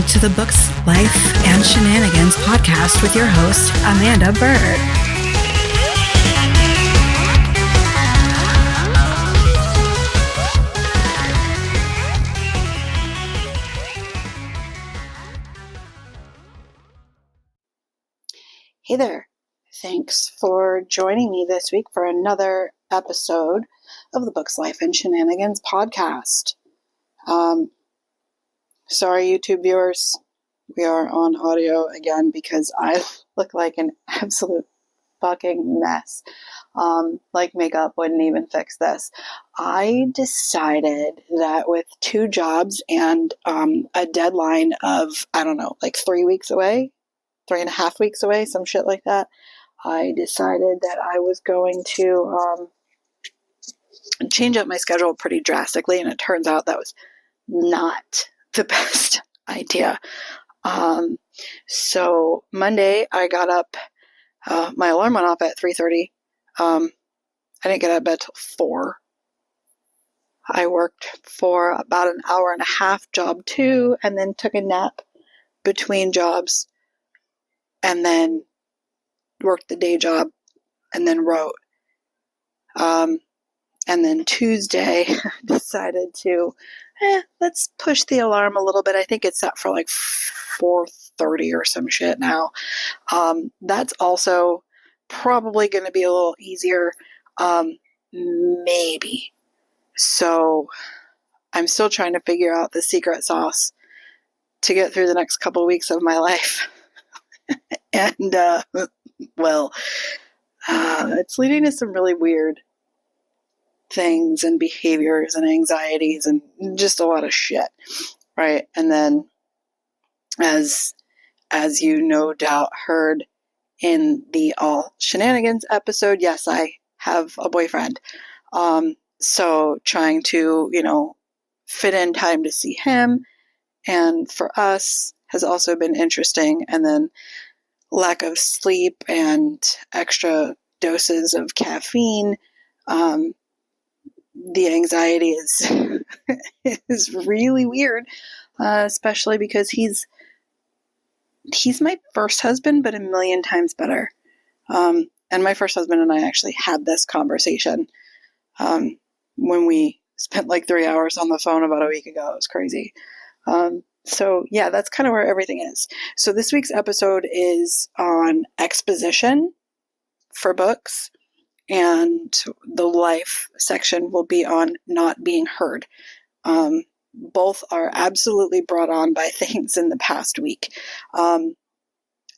to the Books, Life, and Shenanigans podcast with your host, Amanda Bird. Hey there. Thanks for joining me this week for another episode of the Books, Life, and Shenanigans podcast. Sorry, YouTube viewers, we are on audio again because I look like an absolute fucking mess. Like makeup wouldn't even fix this. I decided that with 2 jobs and a deadline of, I don't know, like 3 weeks away, 3.5 weeks away, some shit like that, I decided that I was going to change up my schedule pretty drastically, and it turns out that was not the best idea. So Monday I got up, my alarm went off at 3:30. I didn't get out of bed till 4. I worked for about an hour and a half, job 2, and then took a nap between jobs, and then worked the day job, and then wrote. And then Tuesday decided to, let's push the alarm a little bit. I think it's set for like 4:30 or some shit now. That's also probably going to be a little easier. Maybe. So I'm still trying to figure out the secret sauce to get through the next couple weeks of my life. And, it's leading to some really weird things and behaviors and anxieties and just a lot of shit, right? And then, as you no doubt heard in the All Shenanigans episode, yes, I have a boyfriend. So trying to, fit in time to see him, and for us has also been interesting. And then lack of sleep and extra doses of caffeine. The anxiety is really weird, especially because he's my first husband, but a million times better. And my first husband and I actually had this conversation when we spent like 3 hours on the phone about a week ago. It was crazy. So yeah, that's kind of where everything is. So this week's episode is on Exposition for books, and the life section will be on not being heard. Both are absolutely brought on by things in the past week.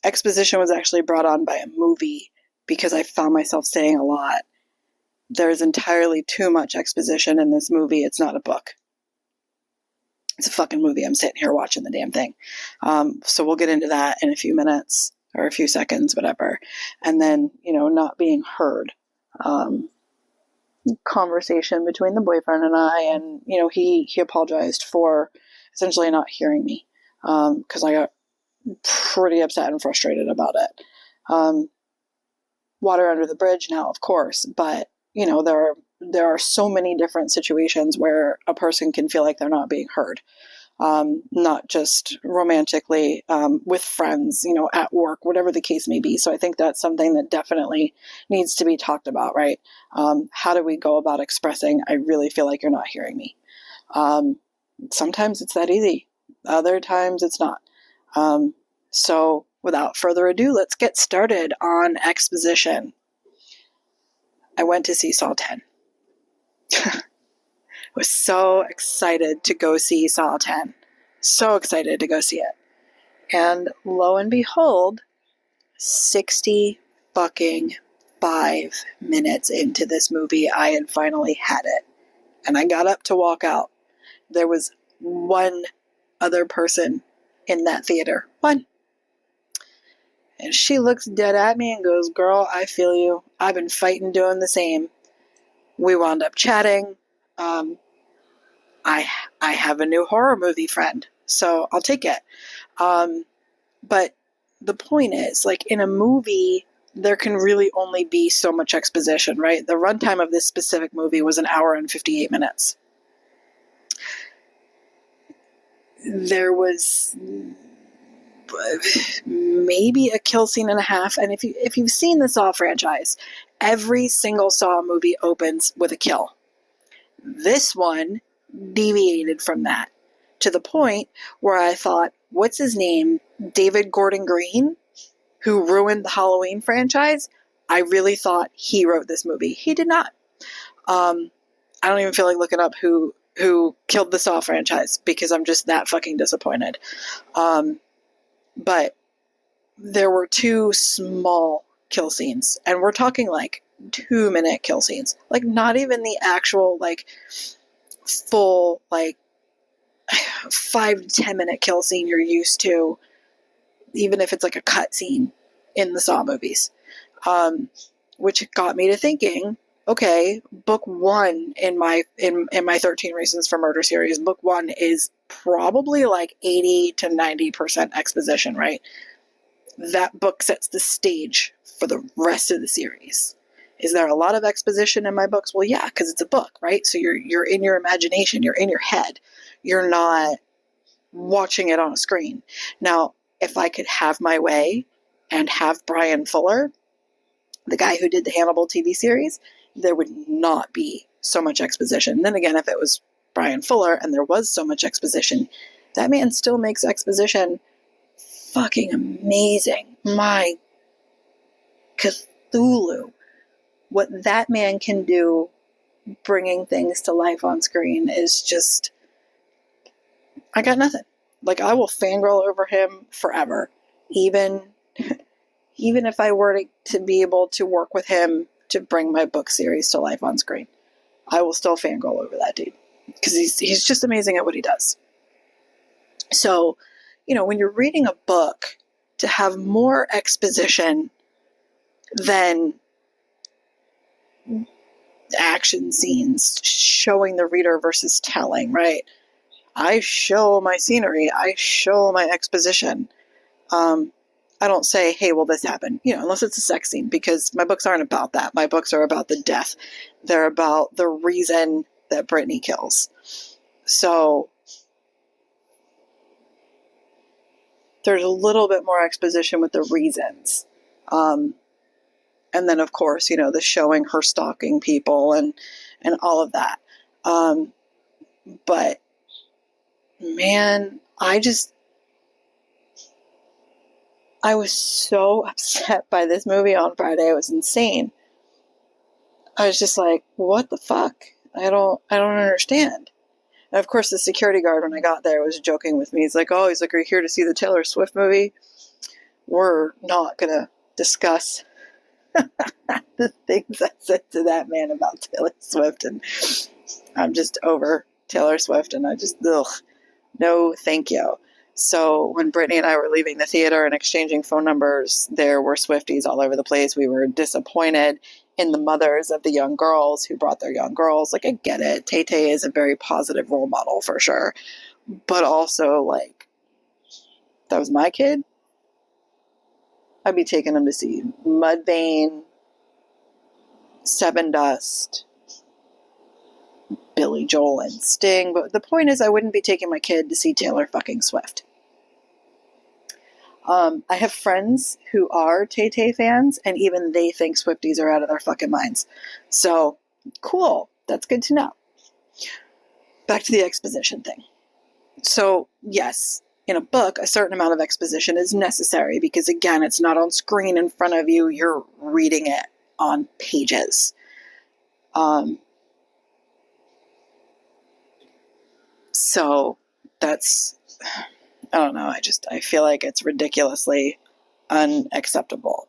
Exposition was actually brought on by a movie because I found myself saying a lot. There's entirely too much exposition in this movie. It's not a book. It's a fucking movie. I'm sitting here watching the damn thing. So we'll get into that in a few minutes or a few seconds, whatever. And then, not being heard. Conversation between the boyfriend and I, and he apologized for essentially not hearing me, because I got pretty upset and frustrated about it. Water under the bridge now, of course, but there are so many different situations where a person can feel like they're not being heard. Not just romantically, with friends, at work, whatever the case may be. So I think that's something that definitely needs to be talked about, right? How do we go about expressing, I really feel like you're not hearing me? Sometimes it's that easy. Other times it's not. So without further ado, let's get started on Exposition. I went to see Saw 10. Was so excited to go see Saw 10. So excited to go see it. And lo and behold, 60 fucking 5 minutes into this movie, I had finally had it. And I got up to walk out. There was one other person in that theater. One. And she looks dead at me and goes, "Girl, I feel you. I've been fighting doing the same." We wound up chatting. I have a new horror movie friend, so I'll take it. But the point is, like, in a movie, there can really only be so much exposition, right? The runtime of this specific movie was 1 hour and 58 minutes. there was maybe a kill scene and a half. And if you've seen the Saw franchise, every single Saw movie opens with a kill. This one deviated from that to the point where I thought, what's his name? David Gordon Green, who ruined the Halloween franchise. I really thought he wrote this movie. He did not. I don't even feel like looking up who killed the Saw franchise because I'm just that fucking disappointed. But there were 2 small kill scenes, and we're talking like 2-minute kill scenes, like not even the actual like full like 5 to 10 minute kill scene you're used to, even if it's like a cut scene in the Saw movies, which got me to thinking, okay, book 1 in my 13 Reasons for Murder series, book 1 is probably like 80 to 90% exposition, right? That book sets the stage for the rest of the series. Is there a lot of exposition in my books? Well, yeah, because it's a book, right? So you're in your imagination, you're in your head. You're not watching it on a screen. Now, if I could have my way and have Brian Fuller, the guy who did the Hannibal TV series, there would not be so much exposition. Then again, if it was Brian Fuller and there was so much exposition, that man still makes exposition fucking amazing. My Cthulhu. What that man can do bringing things to life on screen is just, I got nothing. Like, I will fangirl over him forever. Even if I were to be able to work with him to bring my book series to life on screen, I will still fangirl over that dude. Because he's just amazing at what he does. So, when you're reading a book, to have more exposition than action scenes showing the reader versus telling, right? I show my scenery. I show my exposition. I don't say, hey, well, this happened, unless it's a sex scene, because my books aren't about that. My books are about the death. They're about the reason that Brittany kills. So there's a little bit more exposition with the reasons. And then, of course, the showing her stalking people and all of that. But, man, I was so upset by this movie on Friday. It was insane. I was just like, what the fuck? I don't understand. And, of course, the security guard, when I got there, was joking with me. He's like, are you here to see the Taylor Swift movie? We're not going to discuss the things I said to that man about Taylor Swift, and I'm just over Taylor Swift, and I just, no thank you. So when Brittany and I were leaving the theater and exchanging phone numbers, there were Swifties all over the place. We were disappointed in the mothers of the young girls who brought their young girls. Like, I get it. Tay-Tay is a very positive role model for sure. But also, like, that was my kid. I'd be taking them to see Mudvayne, Seven Dust, Billy Joel, and Sting. But the point is, I wouldn't be taking my kid to see Taylor fucking Swift. I have friends who are Tay-Tay fans, and even they think Swifties are out of their fucking minds. So, cool. That's good to know. Back to the exposition thing. So, yes, in a book, a certain amount of exposition is necessary because, again, it's not on screen in front of you. You're reading it on pages. So that's, I don't know. I feel like it's ridiculously unacceptable.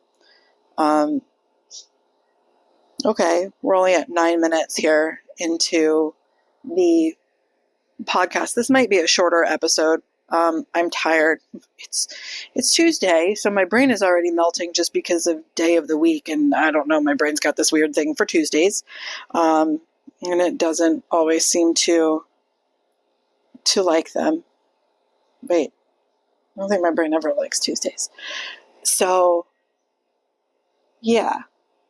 Okay, we're only at 9 minutes here into the podcast. This might be a shorter episode. I'm tired. It's Tuesday, so my brain is already melting just because of day of the week, and I don't know, my brain's got this weird thing for Tuesdays, and it doesn't always seem to like them. Wait, I don't think my brain ever likes Tuesdays. So, yeah,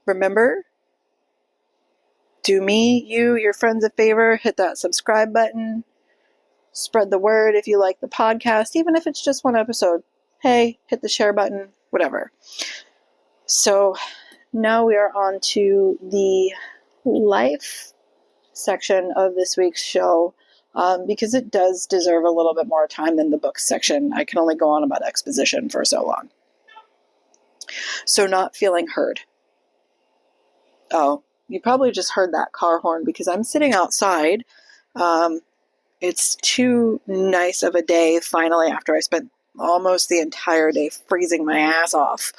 remember, do me, you, your friends a favor, hit that subscribe button. Spread the word if you like the podcast, even if it's just one episode. Hey, hit the share button, whatever. So now we are on to the life section of this week's show, because it does deserve a little bit more time than the book section. I can only go on about exposition for so long. So not feeling heard. Oh, you probably just heard that car horn because I'm sitting outside. It's too nice of a day, finally, after I spent almost the entire day freezing my ass off.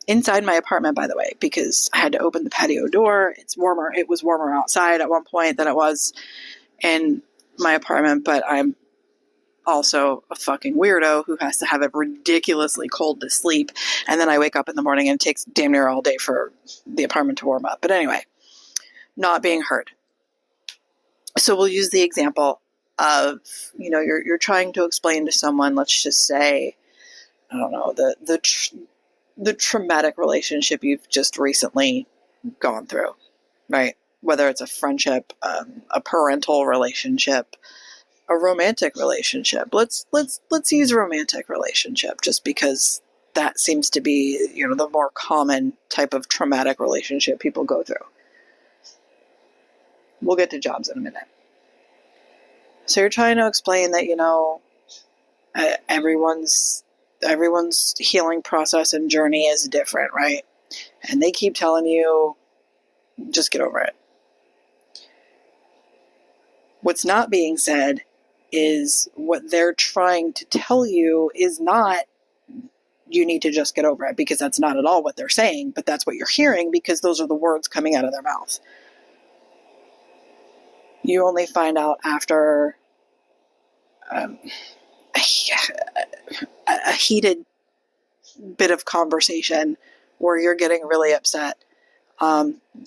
Inside my apartment, by the way, because I had to open the patio door. It's warmer. It was warmer outside at one point than it was in my apartment, but I'm also a fucking weirdo who has to have it ridiculously cold to sleep. And then I wake up in the morning and it takes damn near all day for the apartment to warm up. But anyway, not being heard. So we'll use the example of, you're trying to explain to someone, let's just say, I don't know, the traumatic relationship you've just recently gone through, right? Whether it's a friendship, a parental relationship, a romantic relationship. Let's use romantic relationship just because that seems to be, the more common type of traumatic relationship people go through. We'll get to jobs in a minute. So you're trying to explain that, everyone's healing process and journey is different, right? And they keep telling you, just get over it. What's not being said is what they're trying to tell you is not, you need to just get over it, because that's not at all what they're saying, but that's what you're hearing because those are the words coming out of their mouth. You only find out after a heated bit of conversation where you're getting really upset.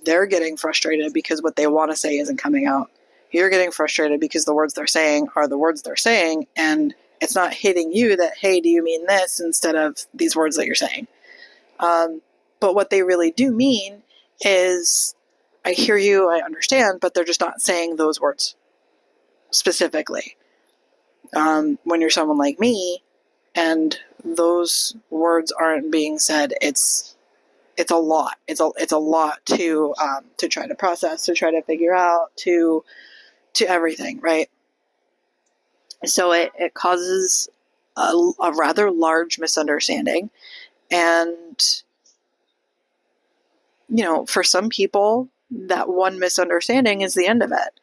They're getting frustrated because what they want to say isn't coming out. You're getting frustrated because the words they're saying are the words they're saying, and it's not hitting you that, hey, do you mean this, instead of these words that you're saying. But what they really do mean is, I hear you, I understand, but they're just not saying those words specifically. When you're someone like me and those words aren't being said, it's a lot. It's a lot to try to process, to try to figure out, to everything, right? So it causes a rather large misunderstanding. And, for some people, that one misunderstanding is the end of it.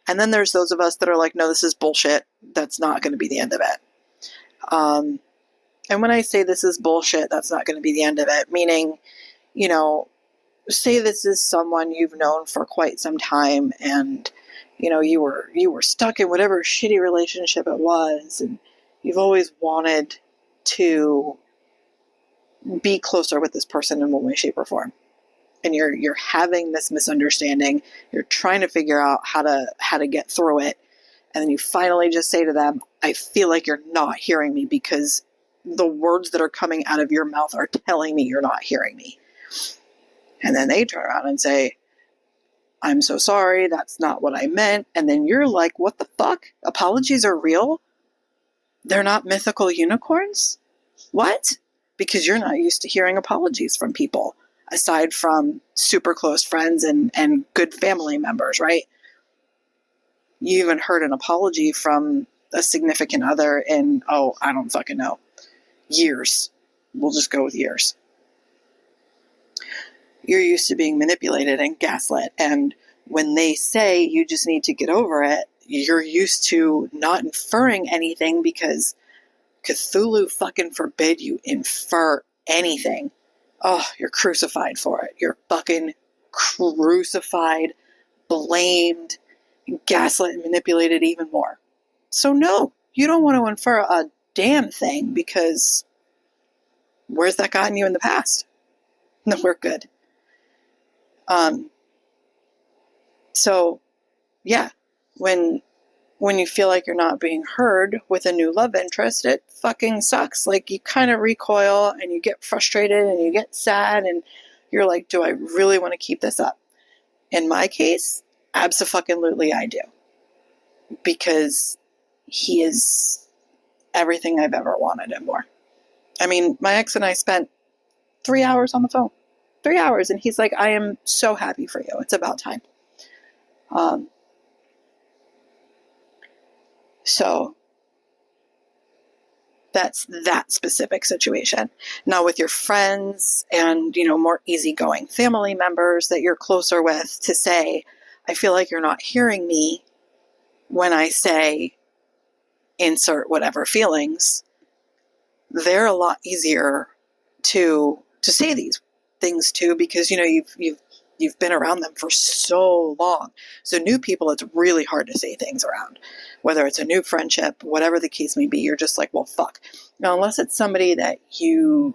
And then there's those of us that are like, no, this is bullshit. That's not going to be the end of it. And when I say this is bullshit, that's not going to be the end of it, meaning, say this is someone you've known for quite some time, and, you were stuck in whatever shitty relationship it was, and you've always wanted to be closer with this person in one way, shape, or form. And you're having this misunderstanding. You're trying to figure out how to get through it. And then you finally just say to them, I feel like you're not hearing me because the words that are coming out of your mouth are telling me you're not hearing me. And then they turn around and say, I'm so sorry. That's not what I meant. And then you're like, what the fuck? Apologies are real? They're not mythical unicorns? What? Because you're not used to hearing apologies from people, aside from super close friends and good family members, right? You even heard an apology from a significant other in, I don't fucking know, years. We'll just go with years. You're used to being manipulated and gaslit, and when they say you just need to get over it, you're used to not inferring anything because Cthulhu fucking forbid you infer anything. Oh, you're crucified for it. You're fucking crucified, blamed, gaslit, and manipulated even more. So no, you don't want to infer a damn thing, because where's that gotten you in the past? No, we're good. So yeah, when you feel like you're not being heard with a new love interest, it fucking sucks. Like, you kind of recoil and you get frustrated and you get sad and you're like, do I really want to keep this up? In my case, abso-fucking-lutely I do. because he is everything I've ever wanted and more. I mean, my ex and I spent 3 hours on the phone. 3 hours, and he's like, I am so happy for you. It's about time. So that's that specific situation. Now with your friends and, more easygoing family members that you're closer with, to say, I feel like you're not hearing me when I say insert whatever feelings, they're a lot easier to say these things to, because you've been around them for so long. So new people, it's really hard to say things around, whether it's a new friendship, whatever the case may be. You're just like, well, fuck. Now, unless it's somebody that you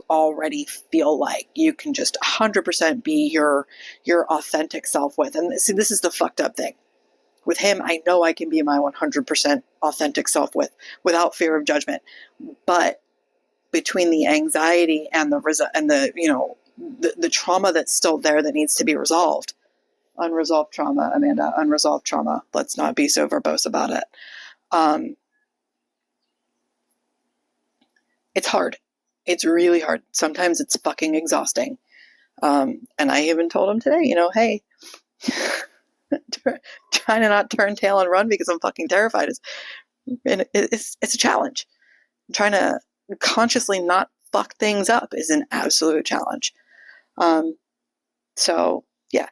already feel like you can just 100% be your authentic self with. And see, this is the fucked up thing. With him, I know I can be my 100% authentic self without fear of judgment. But between the anxiety and the trauma that's still there that needs to be resolved, unresolved trauma, Amanda, unresolved trauma. Let's not be so verbose about it. It's hard. It's really hard. Sometimes it's fucking exhausting. And I even told him today, hey, trying to not turn tail and run because I'm fucking terrified it's a challenge. Trying to consciously not fuck things up is an absolute challenge. So yeah,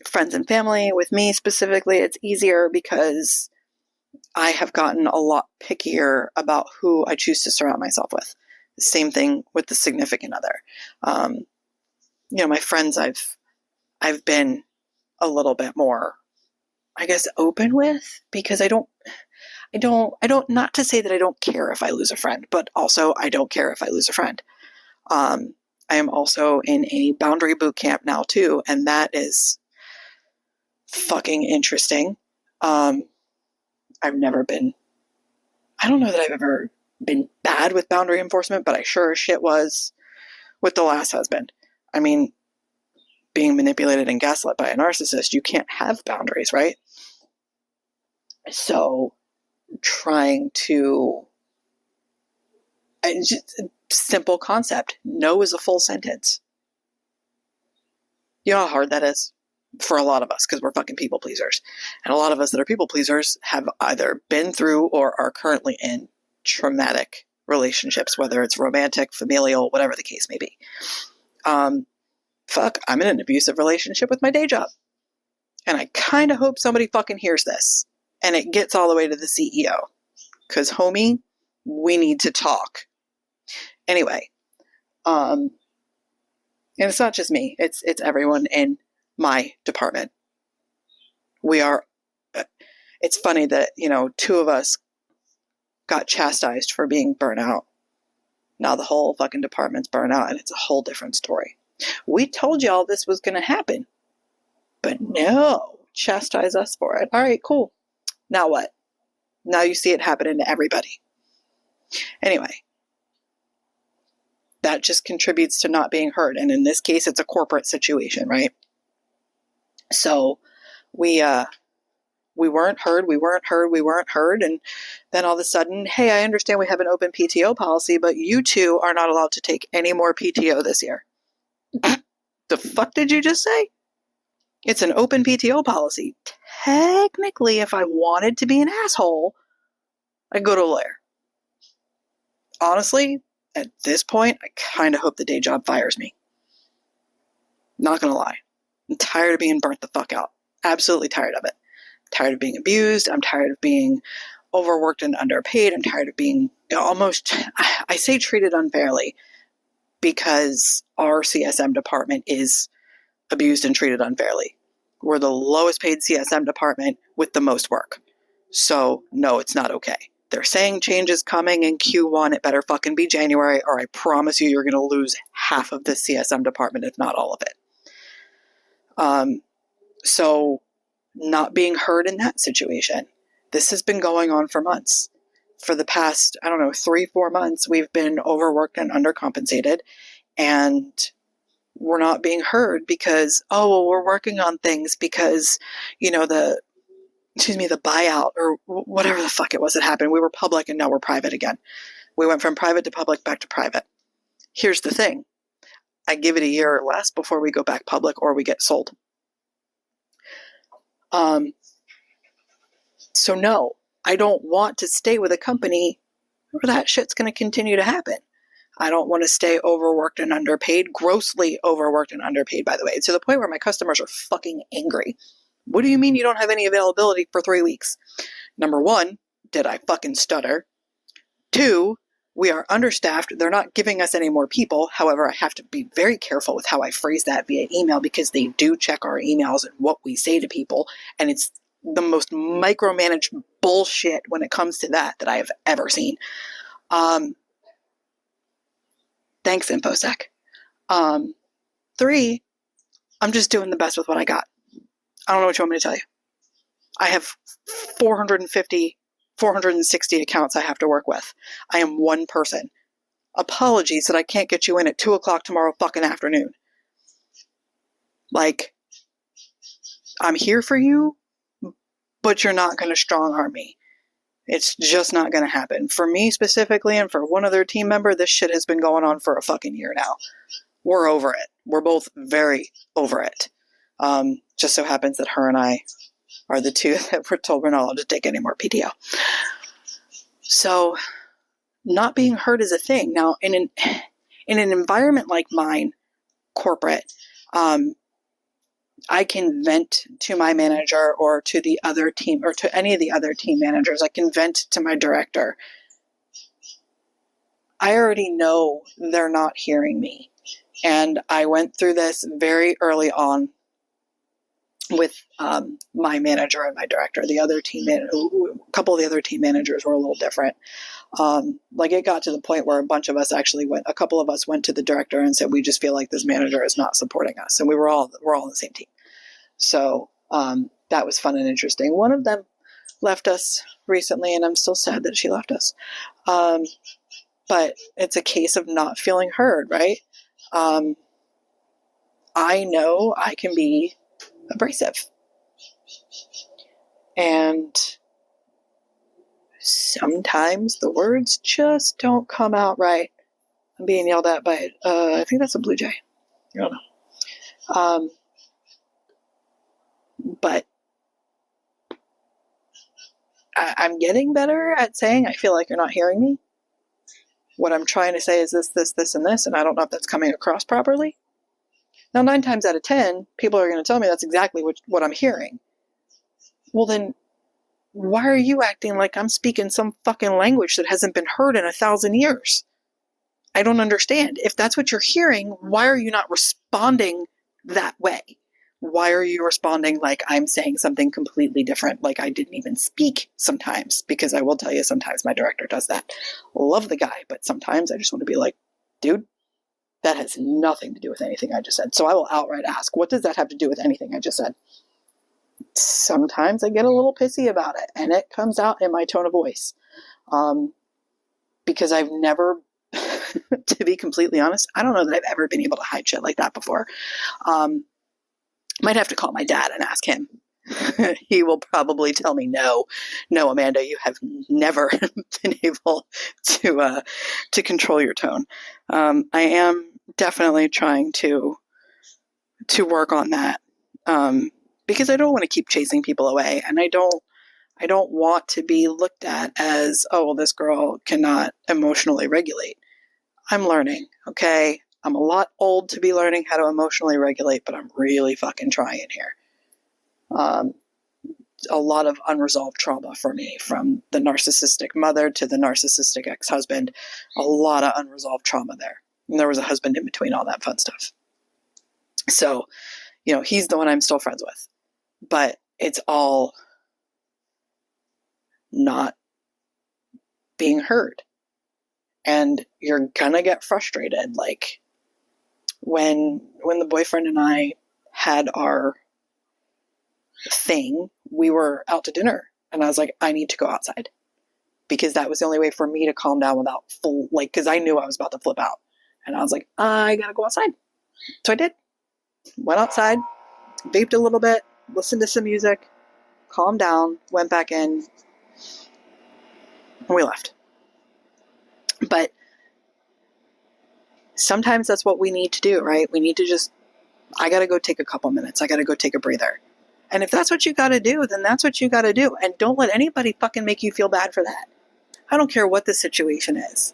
friends and family, with me specifically, it's easier because I have gotten a lot pickier about who I choose to surround myself with. The same thing with the significant other. My friends, I've been a little bit more, I guess, open with, because I don't, not to say that I don't care if I lose a friend, but also I don't care if I lose a friend. I am also in a boundary boot camp now too, and that is fucking interesting. I don't know that I've ever been bad with boundary enforcement, but I sure as shit was with the last husband. I mean, being manipulated and gaslit by a narcissist, you can't have boundaries, right? So trying to, just a simple concept, no is a full sentence. You know how hard that is for a lot of us, because we're fucking people pleasers. And a lot of us that are people pleasers have either been through or are currently in traumatic relationships, whether it's romantic, familial, whatever the case may be. I'm in an abusive relationship with my day job. And I kind of hope somebody fucking hears this and it gets all the way to the CEO. Because, homie, we need to talk. Anyway, and it's not just me. It's everyone in my department. It's funny that, two of us got chastised for being burnout. Now the whole fucking department's burnout, and it's a whole different story. We told y'all this was going to happen. But no, chastise us for it. All right, cool. Now what? Now you see it happening to everybody. Anyway, that just contributes to not being heard. And in this case, it's a corporate situation, right? So we weren't heard. And then all of a sudden, hey, I understand we have an open PTO policy, but you two are not allowed to take any more PTO this year. The fuck did you just say? It's an open PTO policy. Technically, if I wanted to be an asshole, I'd go to a lawyer. Honestly, at this point, I kind of hope the day job fires me. Not gonna lie. I'm tired of being burnt the fuck out. Absolutely tired of it. I'm tired of being abused. I'm tired of being overworked and underpaid. I'm tired of being I say treated unfairly, because our CSM department is abused and treated unfairly. We're the lowest paid CSM department with the most work. So no, it's not okay. They're saying change is coming in Q1. It better fucking be January, or I promise you're going to lose half of the CSM department, if not all of it. So not being heard in that situation. This has been going on for months. For the past, 3-4 months, we've been overworked and undercompensated, and we're not being heard because, we're working on things because, the the buyout or whatever the fuck it was that happened. We were public and now we're private again. We went from private to public back to private. Here's the thing. I give it a year or less before we go back public or we get sold. So no, I don't want to stay with a company where that shit's going to continue to happen. I don't want to stay overworked and underpaid, grossly overworked and underpaid, by the way, to the point where my customers are fucking angry. What do you mean you don't have any availability for 3 weeks? Number one, did I fucking stutter? 2, we are understaffed. They're not giving us any more people. However, I have to be very careful with how I phrase that via email because they do check our emails and what we say to people. And it's the most micromanaged bullshit when it comes to that I have ever seen. Thanks, InfoSec. 3, I'm just doing the best with what I got. I don't know what you want me to tell you. I have 450, 460 accounts I have to work with. I am one person. Apologies that I can't get you in at 2 o'clock tomorrow fucking afternoon. Like, I'm here for you, but you're not going to strong arm me. It's just not going to happen. For me specifically and for one other team member, this shit has been going on for a fucking year now. We're over it. We're both very over it. Just so happens that her and I are the two that were told we're not allowed to take any more PTO. So not being heard is a thing. Now, in an environment like mine, corporate, I can vent to my manager or to the other team or to any of the other team managers. I can vent to my director. I already know they're not hearing me. And I went through this very early on with my manager and my director. The other team a couple of the other team managers were a little different. Like it got to the point where a couple of us went to the director and said, we just feel like this manager is not supporting us. And we're all on the same team. So that was fun and interesting. One of them left us recently, and I'm still sad that she left us. But it's a case of not feeling heard, right? I know I can be abrasive. And sometimes the words just don't come out right. I'm being yelled at by, I think that's a blue jay. I don't know. But I'm getting better at saying, I feel like you're not hearing me. What I'm trying to say is this, and this, and I don't know if that's coming across properly. Now, 9 times out of 10, people are going to tell me that's exactly what I'm hearing. Well, then, why are you acting like I'm speaking some fucking language that hasn't been heard in 1,000 years? I don't understand. If that's what you're hearing, why are you not responding that way? Why are you responding like I'm saying something completely different, like I didn't even speak sometimes? Because I will tell you, sometimes my director does that. Love the guy, but sometimes I just want to be like, dude, that has nothing to do with anything I just said. So I will outright ask, what does that have to do with anything I just said? Sometimes I get a little pissy about it, and it comes out in my tone of voice. Because I've never, to be completely honest, I don't know that I've ever been able to hide shit like that before. Might have to call my dad and ask him. He will probably tell me, no, Amanda, you have never been able to control your tone. I am definitely trying to work on that. Because I don't want to keep chasing people away, and I don't want to be looked at as, oh, well, this girl cannot emotionally regulate. I'm learning, okay? I'm a lot old to be learning how to emotionally regulate, but I'm really fucking trying here. A lot of unresolved trauma for me, from the narcissistic mother to the narcissistic ex-husband. A lot of unresolved trauma there. And there was a husband in between all that fun stuff. So, he's the one I'm still friends with. But it's all not being heard. And you're gonna get frustrated. Like, when the boyfriend and I had our thing, we were out to dinner, and I was like, I need to go outside, because that was the only way for me to calm down without because I knew I was about to flip out, and I was like, I gotta go outside. So I did. Went outside, vaped a little bit, listened to some music, calmed down, went back in, and we left. But sometimes that's what we need to do, right? We need to just, I got to go take a couple minutes. I got to go take a breather. And if that's what you got to do, then that's what you got to do. And don't let anybody fucking make you feel bad for that. I don't care what the situation is.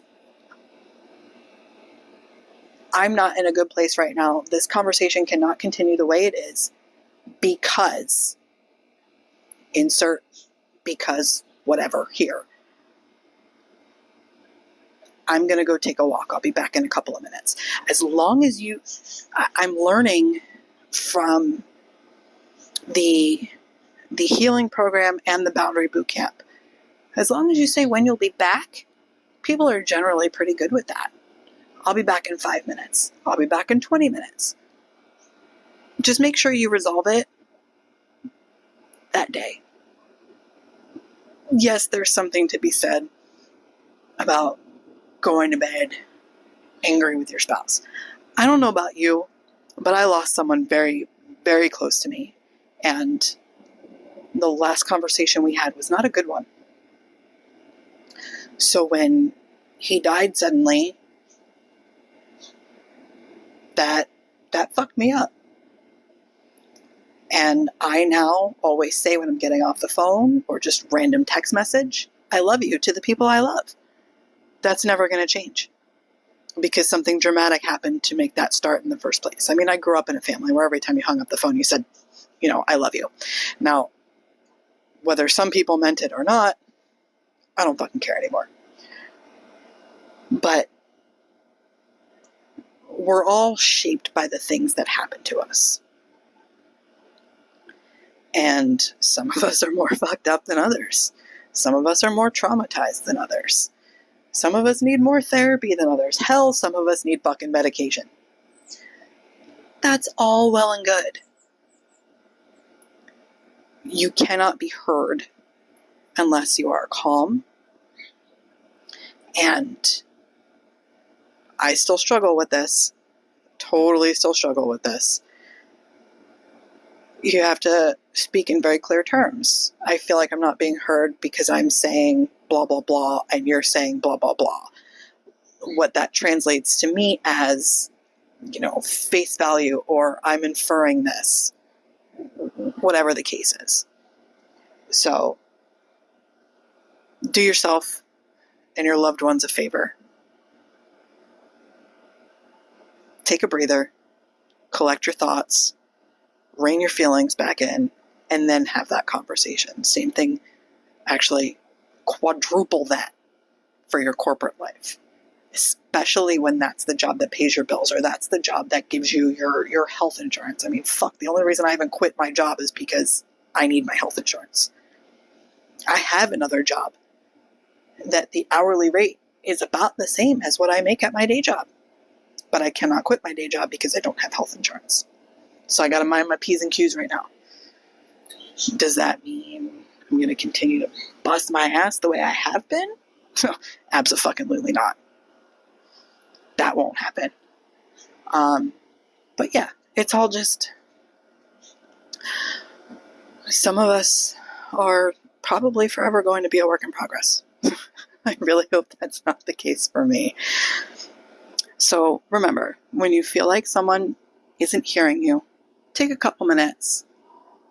I'm not in a good place right now. This conversation cannot continue the way it is because, insert because whatever here. I'm going to go take a walk. I'll be back in a couple of minutes. As long as I'm learning from the healing program and the boundary boot camp. As long as you say when you'll be back, people are generally pretty good with that. I'll be back in 5 minutes. I'll be back in 20 minutes. Just make sure you resolve it that day. Yes, there's something to be said about going to bed angry with your spouse. I don't know about you, but I lost someone very, very close to me. And the last conversation we had was not a good one. So when he died suddenly, that fucked me up. And I now always say when I'm getting off the phone or just random text message, I love you to the people I love. That's never going to change because something dramatic happened to make that start in the first place. I mean, I grew up in a family where every time you hung up the phone, you said, I love you. Now, whether some people meant it or not, I don't fucking care anymore. But we're all shaped by the things that happen to us. And some of us are more fucked up than others. Some of us are more traumatized than others. Some of us need more therapy than others. Hell, some of us need fucking medication. That's all well and good. You cannot be heard unless you are calm. And I still struggle with this. Totally still struggle with this. You have to speak in very clear terms. I feel like I'm not being heard because I'm saying blah, blah, blah, and you're saying blah, blah, blah. What that translates to me as, face value, or I'm inferring this, whatever the case is. So, do yourself and your loved ones a favor. Take a breather, collect your thoughts, rein your feelings back in, and then have that conversation. Same thing, actually quadruple that for your corporate life, especially when that's the job that pays your bills or that's the job that gives you your health insurance. I mean, fuck, the only reason I haven't quit my job is because I need my health insurance. I have another job that the hourly rate is about the same as what I make at my day job, but I cannot quit my day job because I don't have health insurance. So I got to mind my P's and Q's right now. Does that mean I'm going to continue to bust my ass the way I have been? Abso-fucking-lutely not. That won't happen. But yeah, it's all just, some of us are probably forever going to be a work in progress. I really hope that's not the case for me. So remember, when you feel like someone isn't hearing you, take a couple minutes,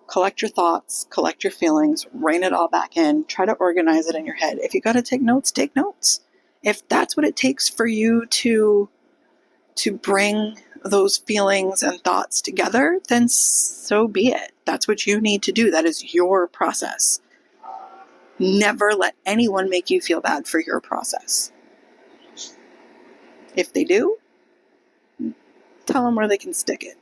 collect your thoughts, collect your feelings, rein it all back in, try to organize it in your head. If you got to take notes, take notes. If that's what it takes for you to bring those feelings and thoughts together, then so be it. That's what you need to do. That is your process. Never let anyone make you feel bad for your process. If they do, tell them where they can stick it.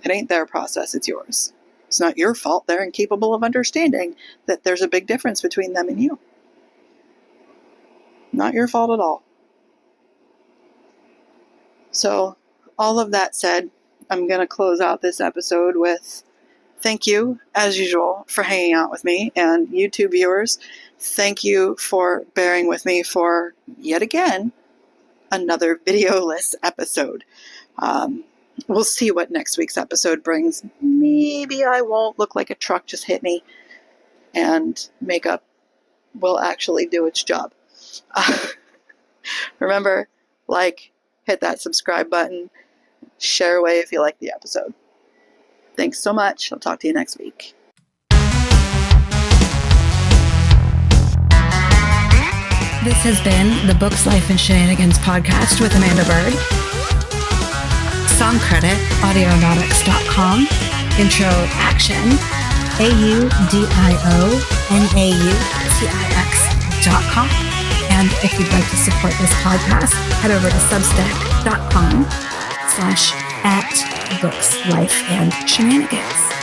It ain't their process, it's yours. It's not your fault. They're incapable of understanding that there's a big difference between them and you. Not your fault at all. So, all of that said, I'm going to close out this episode with thank you, as usual, for hanging out with me. And YouTube viewers, thank you for bearing with me for, yet again, another videoless episode. we'll see what next week's episode brings. Maybe I won't look like a truck just hit me, and makeup will actually do its job. Remember, hit that subscribe button, share away if you like the episode. Thanks so much. I'll talk to you next week. This has been the Books, Life, and Shenanigans podcast with Amanda Bird. Song credit, audionautics.com. Intro action, AUDIONAUTIX.com. And if you'd like to support this podcast, head over to substack.com/@Books, Life, and Shenanigans.